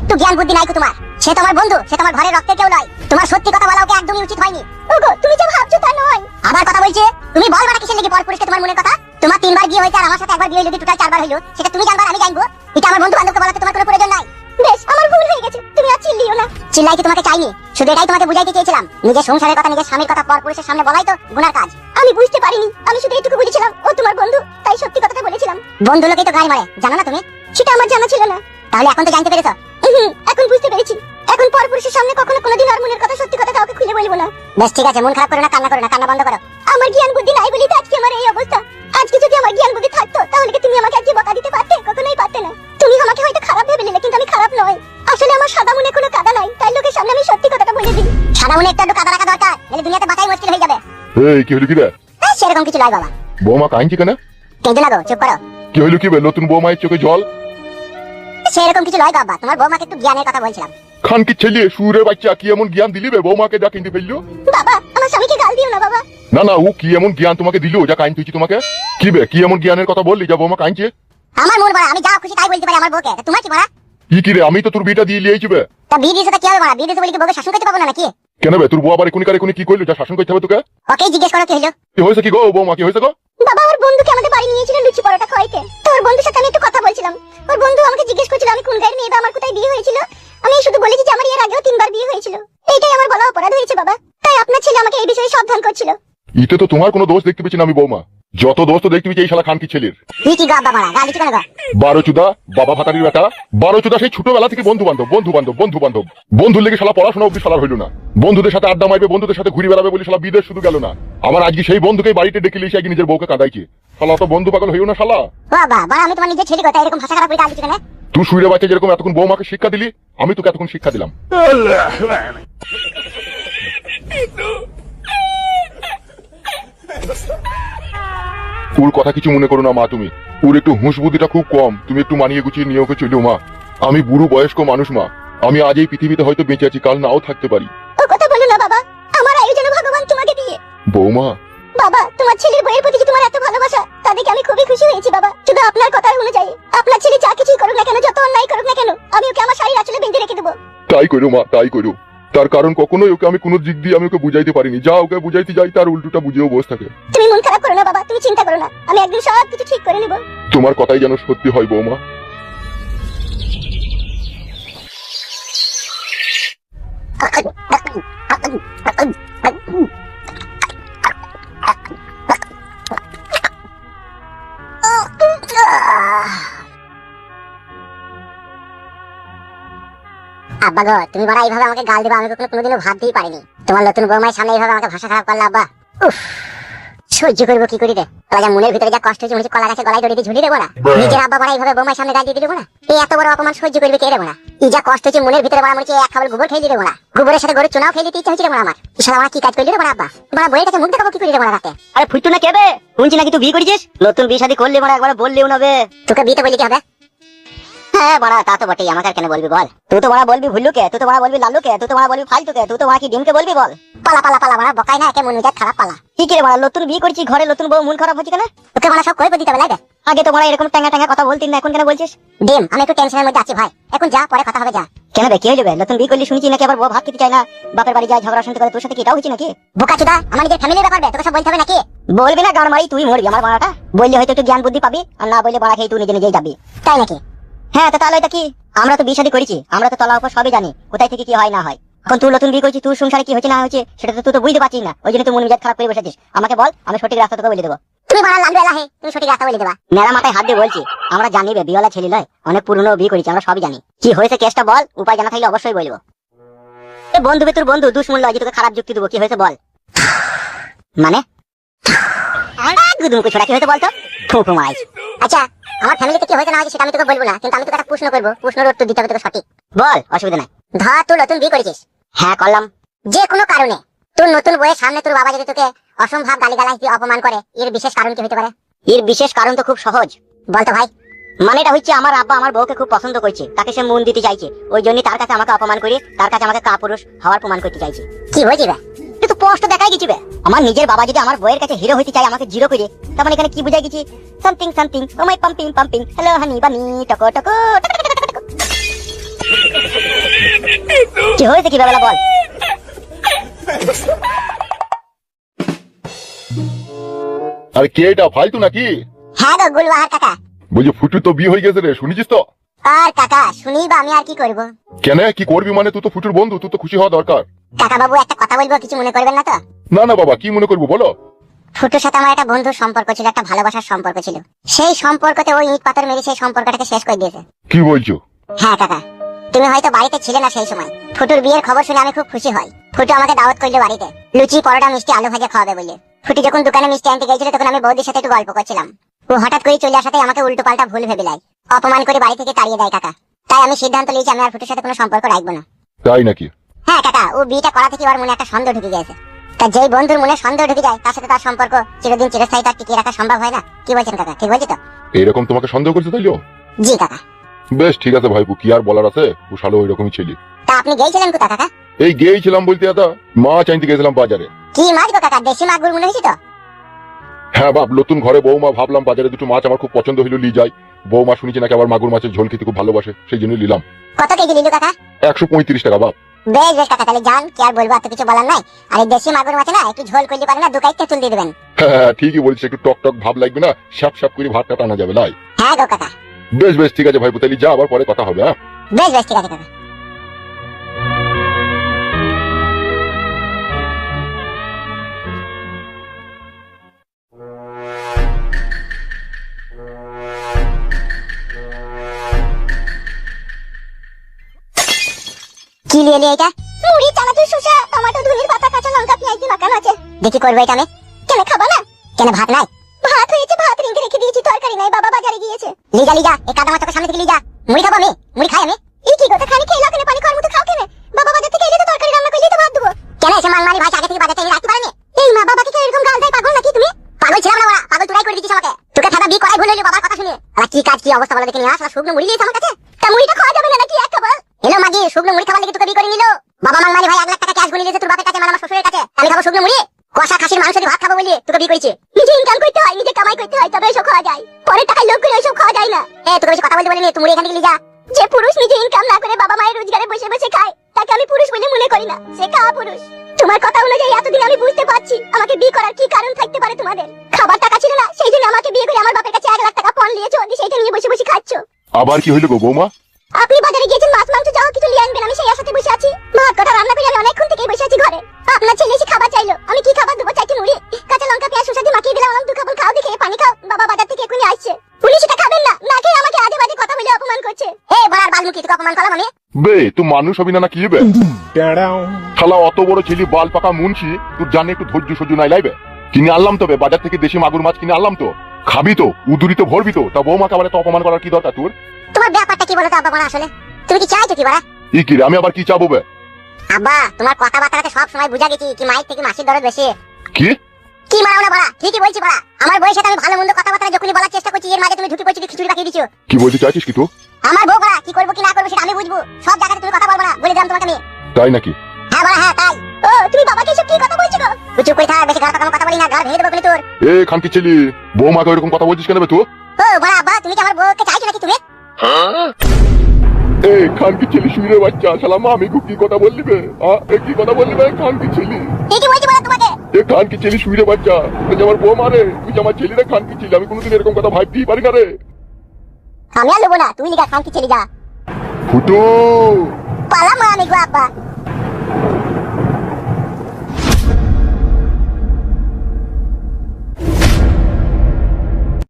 একটু জ্ঞান বুদ্ধি নাই তোমার। সে তোমার বন্ধু, সে তোমার ঘরের রক্তের কেউ নয়। তোমার সত্যি কথা বলা ওকে একদমই উচিত হয়নি। ওগো তুমি যা ভাবছো তা নয়। আবার কথা বলছে, তুমি বল বাড়া কিসের লাগি পরপুরুষকে তোমার মনের কথা? তোমার 3 বার বিয়ে হয়েছে আর আমার সাথে একবার বিয়ে হলো, টোটাল 4 বার হলো। সেটা তুমি জানবা আমি জানবো? এটা আমার বন্ধু বান্ধবকে বলাতে তোমার কোনো প্রয়োজন নাই। বেশ, আমার ভুল হয়ে গেছে, তুমি আর চিল্লিও না। চিল্লাই কি তোমাকে চাইনি, শুধু এটাই তোমাকে বুঝাইতে চেয়েছিলাম, নিজের সংসারের কথা নিজের স্বামীর কথা পরপুরুষের সামনে বলাই তো গুনার কাজ। আমি বুঝতে পারিনি, আমি শুধু এটুকু বুঝেছিলাম ও তোমার বন্ধু, তাই সত্যি কথাটা বলেছিলাম। বন্ধু লোকেই তো গায়ে মারে, জানো না তুমি? সেটা আমার জানা ছিল না। তাহলে এখন তো জানতে পেরেছো? এখন বুঝতে পেরেছি। এখন পরপুরুষের সামনে কখনো কোনোদিন আর মনের কথা সত্যি কথা কাউকে খুলে বলবো না। বেশ ঠিক আছে, মন খারাপ করো না, কান্না করো না, কান্না বন্ধ করো। আমার জ্ঞান বুদ্ধি নাই বলেই তো আজকে আমার এই অবস্থা। আজকে যদি আমার জ্ঞান বুদ্ধি থাকতো তাহলে কি তুমি আমাকে আজকে বকা দিতে পারতে? কখনোই পারতে না। তুমি আমাকে হয়তো খারাপ ভেবে নিলে, কিন্তু আমি খারাপ নয়। আসলে আমার সাদা মনে কোনো কাদা নাই, তাই লোকের সামনে আমি সত্যি কথাটা বলে দিই। সাদা মনে একটু কাদা রাখা দরকার, নাহলে দুনিয়াতে বাঁচাই মুশকিল হয়ে যাবে। এই কি হলো কি রে? সেরকম কিছু নয় বাবা। বৌমা কাঁদছে কেন? কেঁদে লাগো, চুপ করো। কি হলো কি বে? নতুন বৌমায়ের চোখে জল? সেরকম কিছু নয় বাবা, তোমার বৌমাকে একটু জ্ঞানের কথা বলছিলাম। খান কি ছেলে সুরে বাচ্চা, কি এমন জ্ঞান দিলি বে বৌমাকে যা কিনতে ফেললো? বাবা আমার স্বামীকে গাল দিও না বাবা। না না, ও কি এমন জ্ঞান তোমাকে দিল যা কাইন তুইছি তোমাকে? কি বে, কি এমন জ্ঞানের কথা বললি যা বৌমা কাঁদছে? আমার মন বড়া, আমি যা খুশি তাই বলতে পারি আমার বউকে। তোমার কি বড়া? কি রে, আমি তো তোর বিটা দিয়ে লিয়েছি বে। তা বিয়ে দিয়েছে তো কি হবে বড়া? বিয়ে দিয়েছে বলে কি বউকে শাসন করতে পারবো না নাকি? কেন বে, তোর বউ আবার এখনই কারে কি কইলো যা শাসন করতে হবে তোকে? ওকেই জিজ্ঞেস করো কি হলো। কি হয়েছে কি গো বৌমা, কি হয়েছে গো? বাবা ওর বন্ধুকে আমাদের বাড়ি নিয়েছিল লুচি পরোটা খাওয়াইতে। তো ওর বন্ধুর সাথে আমি একটু কথা বলছিলাম। ওর বন্ধু আমাকে জিজ্ঞেস করছিল আমি কোন গায়ের মেয়ে বা আমার কোথায় বিয়ে হয়েছিল। আমি শুধু বলেছি যে আমার এর আগেও 3 বার বিয়ে হয়েছিল। এইটাই আমার বলা অপরাধ হয়েছে বাবা। তাই আপনার ছেলে আমাকে এই বিষয়ে সাবধান করছিল। ইতে তো তোমার কোনো দোষ দেখতে পেছি না আমি বৌমা। যত দোষ তো দেখতে পেছি এই শালা খান কি ছেলের। তুই কি গাব্বা মারা গালি কেন গা? 12 চুদা বাবা ভাতারির বেটা। 12 চুদা সেই ছোটবেলা থেকে বন্ধু বান্ধব বন্ধুর লেগে শালা পড়াশোনা অব্দি শালার হইল না। বন্ধুদের সাথে আড্ডা মারবে, বন্ধুদের সাথে ঘুরে বেড়াবে বলে শালা বিদেশ শুধু গেল না। আমার আজকে সেই বন্ধুকেই বাড়িতে ডেকে লিয়ে আগে নিজের বউকে কাঁদাইছে। শালা তো বন্ধু পাগল হইও না শালা। বাবা বাবা আমি তোমার নিজের ছেলে কথা এরকম ভাষা খারাপ করে গালি কেন? তুই শুইরে বাচ্চা যেরকম এতক্ষণ বৌমাকে শিক্ষা দিলি, আমি তোকে এতক্ষণ শিক্ষা দিলাম। ওর কথা কিছু মনে করো না মা তুমি। ওর একটু হুঁশ বুদ্ধিটা খুব কম, তুমি একটু মানিয়ে গুছিয়ে নিয়ে ওকে চলো মা। আমি বুড়ো বয়স্ক মানুষ মা, আমি আজ এই পৃথিবীতে হয়তো বেঁচে আছি, কাল নাও থাকতে পারি। ও কথা বলো না বাবা, আমার আয়ু যেন ভগবান তোমাকে দিয়ে। বৌমা বাবা তোমার ছেলের বইয়ের প্রতি যে তোমার এত ভালোবাসা তা দেখে আমি খুবই খুশি হয়েছি বাবা। শুধু আপনার কথা অনুযায়ী আপনার ছেলে যা কিছুই করুক না কেন, যত অন্যায় করুক না কেন, আমি ওকে আমার শাড়ির আঁচলে বেঁধে রেখে দেবো। তাই করো মা, তাই করো। তার কারণ কখনোই ওকে আমি কোনো দিক দিয়ে আমি ওকে বুঝাইতে পারিনি, যা ওকে বুঝাইতে যাই তার উল্টোটা বুঝেও বসে থাকে। তুমি মন খারাপ করো না বাবা, তুমি চিন্তা করো না, আমি একদিন সব কিছু ঠিক করে নেব। তোমার কথাই যেন সত্যি হয় বৌমা। আব্বা গো তুমি বড় এইভাবে আমাকে গাল দিবা আমি কোনোদিনও ভাবতেই পারিনি। তোমার নতুন বৌমার সামনে এইভাবে আমাকে ভাষা খারাপ করলে আব্বা, উফ সহ্য করবো কি করি রে? যা মনের ভিতরে যা কষ্ট হচ্ছে মনে হচ্ছে কলা গাছে গলায় দড়িতে ঝুলিয়ে দেবো না। নিজের আব্বা বড় এইভাবে বৌমার সামনে গাল দিয়ে দেবো না? এই এত বড় অপমান সহ্য করবে কে রে বড়া? এই যা কষ্ট হচ্ছে মনের ভিতরে বড় মনে হচ্ছে এক খাবল গোবর খেয়ে দিয়ে দেবো না। গোবরের সাথে গরুর চুনাও খেয়ে দিতে ইচ্ছা হচ্ছে রে বড়া আমার। ইশালা আমার কি কাজ করলি রে বড়া আব্বা? বড় বইয়ের কাছে মুখ দেখাবো কি করি রে বড়া রাতে? আরে ফুটু না কেবে শুনছি নাকি তুই বিয়ে করেছিস? নতুন বিয়ে শাদী করলি মানে একবার বললেও না বে। তোকে বিয়েতে বলি কি হবে? হ্যাঁ বড়া তা তো বটেই, আমাকে আর কেন বলবি বল? তুই তো বড়া বলবি ভুল্লুকে, তুই তো বড়া বলবি লালুকে, তুই তো বড়া বলবি ফালতুকে, তুই তো বড়া কি ডিমকে বলবি বল? পালা পালা পালা বড়া বকাই না, একে মন মেজাজ খারাপ পালা। কি করে বড়া নতুন বিয়ে করছিস, ঘরে নতুন বউ মন খারাপ হচ্ছে কেন? তোকে বড়া সব কই দিতে হবে লাগে? আগে তো বড়া এরকম ট্যাঙ্গা ট্যাঙ্গা কথা বলতিস না, এখন কেন বলছিস? ডিম আমি একটু টেনশনের মধ্যে আছি ভাই, এখন যা পরে কথা হবে যা। কেন বে কি হয়ে যাবে? নতুন বিয়ে করলি শুনছি নাকি আবার বউ ভাত খেতে চায় না, বাপের বাড়ি যায় ঝগড়া শুনতে করে, তোর সাথে কি এটাও হচ্ছে নাকি? বোকাচোদা আমার নিজের ফ্যামিলির ব্যাপার বে, তোকে সব বলতে হবে নাকি? বলবি না গান মারি তুই মরবি আমার বড়াটা। বললে হয়তো একটু জ্ঞান বুদ্ধি পাবি, আর না বললে বড়া খেয়ে তুই নিজে নিজেই যাবি। তাই নাকি? হ্যাঁ তো তাহলে এটা কি? আমরা তো বিয়ে শাদী করেছি, আমরা তো তলা উপর সবই জানি কোথায় থেকে কি হয় না হয়। এখন তুই নতুন বিয়ে করছিস, তোর সংসারে কি হচ্ছে না হচ্ছে সেটা তো তুই তো বুঝতে পারছিস না, ওই জন্য তুই মন মেজাজ খারাপ করে বসেছিস। আমাকে বল, আমি সঠিক রাস্তা তোকে বলে দেবো। তুমি বড় লালু এলাহে, তুমি সঠিক রাস্তা বলে দেবা। মেরা মাথায় হাত দিয়ে বলছি, আমরা জানি বে বিয়েওয়ালা ছেলে নয়, অনেক পুরনো বিয়ে করেছি, আমরা সবই জানি। কি হয়েছে কেসটা বল, উপায় জানা থাকলে অবশ্যই বলবো। এ বন্ধু বে তোর বন্ধু, দুশ্মন লয় যে তোকে খারাপ যুক্তি দেবো। কি হয়েছে বল? মানে গুদুমকে ছোড়া কি হয়েছে বলতো? ফুফু মাইস। আচ্ছা আমার ফ্যামিলিতে কি হয়েছে না হয়েছে সেটা আমি তোকে বলবো না, কিন্তু আমি তোকে একটা প্রশ্ন করবো, প্রশ্নের উত্তর দিতে হবে তোকে সঠিক। বল, অসুবিধা নাই। ধর তুই নতুন বিয়ে করেছিস। হ্যাঁ করলাম। যে কোনো কারণে তোর নতুন বউয়ের সামনে তোর বাবা যদি তোকে অসম্ভব গালিগালাজ দিয়ে অপমান করে, এর বিশেষ কারণ কি হতে পারে? এর বিশেষ কারণ তো খুব সহজ। বলতো ভাই। মানে এটা হচ্ছে আমার আব্বা আমার বউকে খুব পছন্দ করছে, তাকে সে মন দিতে চাইছে, ওই জন্য তার কাছে আমাকে অপমান করে, তার কাছে আমাকে কাপুরুষ হওয়ার প্রমাণ করতে চাইছে। কি হয়েছে বে? কিন্তু স্পষ্ট দেখাই গেছি বে, আমার নিজের বাবা যদি আমার বউয়ের কাছে হিরো হইতে চাই আমাকে জিরো করে, তার মানে এখানে কি বুঝাই গেছি? সামথিং সামথিং ও মাই পাম্পিং পাম্পিং হ্যালো হানি বানি টকো টকো। কি হয়েছে কি বেলা বল। আরে কে এটা ফালতু নাকি? হ্যাঁ গো গুলবাহার কাকা। বলছি ফুটু তো বিয়ে হয়ে গেছে রে, শুনেছিস তো? আর কাকা শুনি বা আমি আর কি করব? কেন কি করবি মানে? তুই তো ফুটুর বন্ধু, তুই তো খুশি হওয়া দরকার। কাকা বাবু একটা কথা বলবো, কিছু মনে করবেন না তো? না না বাবা, কি মনে করবো বলো। ফুটুর সাথে আমার একটা বন্ধুর সম্পর্ক ছিল, একটা ভালোবাসার সম্পর্ক ছিল। সেই সম্পর্কতে ওই ইট পাথর মেরে সেই সম্পর্কটাকে শেষ করে দিয়েছে। কি বলছো? হ্যাঁ কাকা, তুমি হয়তো বাড়িতে ছিলে না সেই সময়। ফুটুর বিয়ের খবর শুনে আমি খুব খুশি হই। ফুটু আমাকে দাওয়াত করলো বাড়িতে, লুচি পরোটা মিষ্টি আলু ভাজা খাওয়াবে বলে। ফুটু যখন দোকানে মিষ্টি আনতে গেছিল তখন আমি বৌদির সাথে একটু গল্প করছিলাম। ও হঠাৎ করে চলে আসাতে আমাকে উল্টো পাল্টা ভুল ভেবে লাই, অপমান করে বাড়ি থেকে তাড়িয়ে দেয় কাকা। তাই আমি সিদ্ধান্ত নিয়েছি আমি আর ফুটুর সাথে কোনো সম্পর্ক রাখবো না। তাই নাকি? হ্যাঁ কাকা, ও বিয়েটা করা থেকে ওর মনে একটা সন্দেহ ঢুকে গেছে। তা যেই বন্ধুর মনে সন্দেহ ঢুকে যায় তার সাথে তার সম্পর্ক চিরদিন চিরস্থায়ী তার টিকিয়ে রাখা সম্ভব হয় না। কি বলছেন কাকা, ঠিক বলছি তো? এইরকম তোমাকে সন্দেহ করছে তাইলো? জি কাকা। বেশ ঠিক আছে ভাইপু, কি আর বলার আছে, ও শালো ওইরকমই ছিলি। তা আপনি গিয়েছিলেন কোথা কাকা? এই গিয়েছিলাম বলতে দাদা, মাছ আনতে গেছিলাম বাজারে। কি মাছ গো কাকা, দেশি মাগুর মনে হয়েছে তো? হ্যাঁ বাপ, নতুন ঘরে বৌমা, ভাবলাম বাজারে দুটো মাছ আমার খুব পছন্দ হইলো, লি যাই। বৌমা শুনেছি নাকি আবার মাগুর মাছের ঝোল খেতে খুব ভালোবাসে, সেই জন্য নিলাম। কত কেজি নিল কাকা? 135 টাকা বাপ। বেশ বেশ কাকা, তাহলে যান, কি আর বলবো, এত কিছু বলার নাই। আর এই দেশি মাগুর মাছ না একটু ঝোল করলে পারে না, 2 কাইতে তুল দিয়ে দেবেন। হ্যাঁ ঠিকই বলছিস, একটু টক টক ভাব লাগবে না, সাপ সাপ করে ভাতটা টানা যাবে লাই। হ্যাঁ গো কাকা। বেশ বেশ ঠিক আছে ভাইপু, তাহলে যা, আবার পরে কথা হবে। হ্যাঁ বেশ বেশ ঠিক আছে কাকা। কি নিয়ে এলি এটা? মুড়ি, চানাচুর, শসা, টমেটো, ধনির পাতা, কাঁচা লঙ্কা, পেঁয়াজ দিয়ে মাখানো আছে। দেখি করবে এটা আমি। কেন খাবা না? কেন ভাত নাই? ভাত হয়েছে, ভাত রেখে রেখে দিয়েছি, তরকারি নাই, বাবা বাজারে গিয়েছে। লিজা লিজা, এই কাদা মাছ সামনে থেকে লিজা। মুড়ি খাবো আমি, মুড়ি খাই আমি। এই কি কথা, খানি খেয়ে কেন, পানি খাওয়ার মতো খাও কেন? বাবা বাজার থেকে এলে তো তরকারি রান্না করলেই তো ভাত দেবো। কেন এসে মালমারি ভাই আগে থেকে বাজার থেকে রাখতে পারেনি? এই মা বাবাকে কে এরকম গাল দেয়? পাগল নাকি তুমি? পাগল ছিলাম না ওরা, পাগল তুই করে দিছিস আমাকে। তোকে থাকা বিয়ে করাই ভুল হইলো, বাবার কথা শুনে। আর কি কাজ কি অবস্থা বলে দেখে নিয়ে আসা, শুকনো মুড়ি দিয়েছে আমার কাছে। তা মুড়িটা খাওয়া যাবে না নাকি একটা বল? এলো মাগি, শুকনো মুড়ি খাবার লেগে তোকে বিয়ে করে নিল। বাবা মালমারি ভাই 1 লাখ টাকা ক্যাশ গুনে দিয়েছে তোর বাপের কাছে, মানে আমার শ্বশুরের কাছে। আমি খাবো শুকনো মুড়ি? কষা খাসির মাংস দিয়ে ভাত খাবো বলি তোকে বিয়ে করেছে? নিজে ইনকাম করতে হয়, নিজে কামাই করতে হয়, তবে এসব খাওয়া যায়। পরে টাকায় লোক করে এসব খাওয়া যায় না। তোকে বেশি কথা বলতে বলিনি, তুই মুড়ি এখান থেকে নিয়ে যা। যে পুরুষ নিজে ইনকাম না করে বাবা মায়ের রোজগারে বসে বসে খায় তাকে আমি পুরুষ বলে মনে করি না, সে কা পুরুষ। তোমার কথা অনুযায়ী এতদিন আমি বুঝতে পারছি আমাকে বিয়ে করার কি কারণ থাকতে পারে তোমাদের। খাবার টাকা ছিল না, সেই জন্য আমাকে বিয়ে করে আমার বাপের কাছে 1 লাখ টাকা পণ নিয়েছো, সেইটা নিয়ে বসে বসে খাচ্ছ। আবার কি হইলো গো বৌমা? আপনি বাজারে গিয়েছেন, মাছ মাংস যাও কিছু নিয়ে আনবেন, আমি সেই আশাতে বসে আছি। ভাত কটা রান্না করে আমি অনেকক্ষণ থেকেই বসে আছি ঘরে। আপনার ছেলে এসে খাবার চাইলো, আমি কি খাবার দেবো? চাইতে মুড়ি, কাঁচা লঙ্কা, পেঁয়াজ, শসা দিয়ে মাখিয়ে দিলাম। আমি 2 কাপ খাও, দেখে পানি খাও, বাবা বাজার থেকে এখনই আসছে। উনি সেটা খাবেন না, না খেয়ে আমাকে আজে বাজে কথা বলে অপমান করছে। বলার বালমুখী, তোকে অপমান করলাম আমি? বে তুই মানুষ হবি না কি হবে? শালা অত বড় ছেলে, বাল পাকা মুন্সি, তোর জানে একটু ধৈর্য সহ্য নাই লাইবে? কিনে আনলাম তবে বাজার থেকে দেশি মাগুর মাছ কিনে আনলাম, তো খাবি তো, উদুরি তো ভরবি তো, তা বৌমাকে আবার তো অপমান করার কি দরকার তোর? তোমার ব্যাপারটা কি বলো তো আব্বা? আসলে তুমি কি চাইছো কি বলা? ই কি রে, আমি আবার কি চাবো বে? আব্বা তোমার কথাবার্তাতে সব সময় বুঝা গেছি কি মাইক থেকে মাসির দরদ বেশি। কি কি মারাও না বলা, ঠিকই বলছি বলা। আমার বউয়ের সাথে আমি ভালো মন্দ কথাবার্তা যখনই বলার চেষ্টা করছি, এর মাঝে তুমি ঢুকে পড়ছি, খিচুড়ি পাকিয়ে দিছো। কি বলতে চাইছিস কি তুই? আমার বউ বলা কি করবো কি না করবো সেটা আমি বুঝবো, সব জায়গাতে তুমি কথা বলবো না, বলে দিলাম তোমাকে আমি। তাই নাকি? হ্যাঁ বলা, হ্যাঁ তাই। ও তুমি বাবাকে এসব কি কথা বলছো গো? তুই চুপ করে থাক, বেশি গাল পাকানো কথা বলি না, গাল ভেঙে দেবো বলে তোর। এ খানকি ছেলে, বৌমাকে ওইরকম কথা বলছিস কেন বে তুই? ও বলা আব্বা, তুমি কি আমার বউকে চাইছো নাকি তুমি? এ খানকি ছেলে, শুইরে বাচ্চা, শালা আমি কি কথা বললি বে? কি কথা বললি বে খানকি ছেলে? ঠিকই বলছি বলা তোমাকে। এ খানকি ছেলে, শুইরে বাচ্চা, তুই যে আমার বৌমা রে, তুই যে আমার ছেলেরা খানকি ছেলে, আমি কোনোদিন এরকম কথা ভাবতেই পারি না রে। আমি আর নেবো না, তুই লিখা খান কি চলে যা। ফুটো পালাম আমি গো আব্বা।